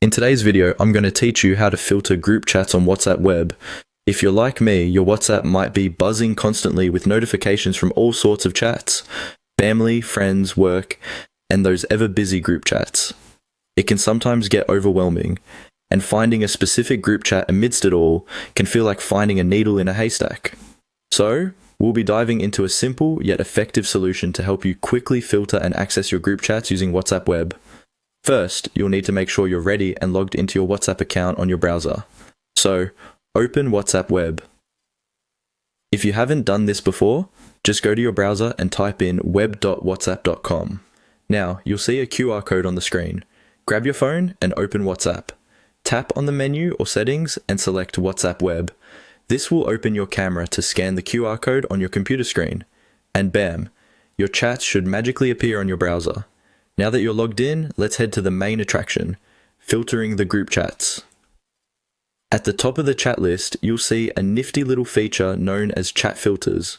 In today's video, I'm going to teach you how to filter group chats on WhatsApp Web. If you're like me, your WhatsApp might be buzzing constantly with notifications from all sorts of chats, family, friends, work, and those ever busy group chats. It can sometimes get overwhelming, and finding a specific group chat amidst it all can feel like finding a needle in a haystack. So, we'll be diving into a simple yet effective solution to help you quickly filter and access your group chats using WhatsApp Web. First, you'll need to make sure you're ready and logged into your WhatsApp account on your browser. So, open WhatsApp Web. If you haven't done this before, just go to your browser and type in web.whatsapp.com. Now, you'll see a QR code on the screen. Grab your phone and open WhatsApp. Tap on the menu or settings and select WhatsApp Web. This will open your camera to scan the QR code on your computer screen. And bam, your chats should magically appear on your browser. Now that you're logged in, let's head to the main attraction, filtering the group chats. At the top of the chat list, you'll see a nifty little feature known as chat filters.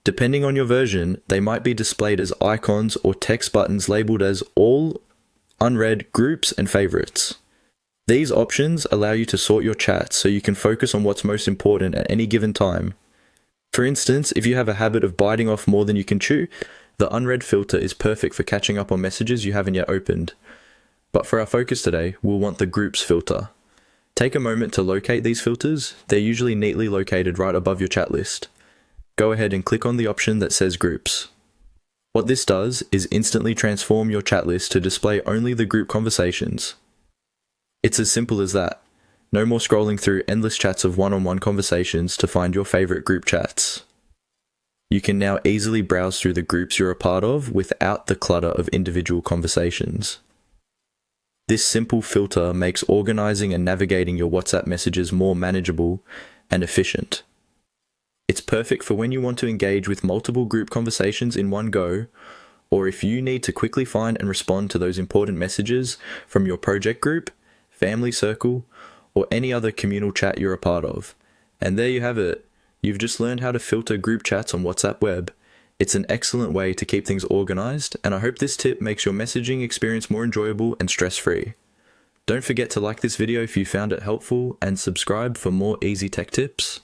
Depending on your version, they might be displayed as icons or text buttons labeled as all, unread, groups, and favorites. These options allow you to sort your chats so you can focus on what's most important at any given time. For instance, if you have a habit of biting off more than you can chew, the unread filter is perfect for catching up on messages you haven't yet opened. But for our focus today, we'll want the groups filter. Take a moment to locate these filters. They're usually neatly located right above your chat list. Go ahead and click on the option that says groups. What this does is instantly transform your chat list to display only the group conversations. It's as simple as that. No more scrolling through endless chats of one-on-one conversations to find your favorite group chats. You can now easily browse through the groups you're a part of without the clutter of individual conversations. This simple filter makes organizing and navigating your WhatsApp messages more manageable and efficient. It's perfect for when you want to engage with multiple group conversations in one go, or if you need to quickly find and respond to those important messages from your project group, family circle, or any other communal chat you're a part of. And there you have it. You've just learned how to filter group chats on WhatsApp Web. It's an excellent way to keep things organized, and I hope this tip makes your messaging experience more enjoyable and stress-free. Don't forget to like this video if you found it helpful and subscribe for more easy tech tips.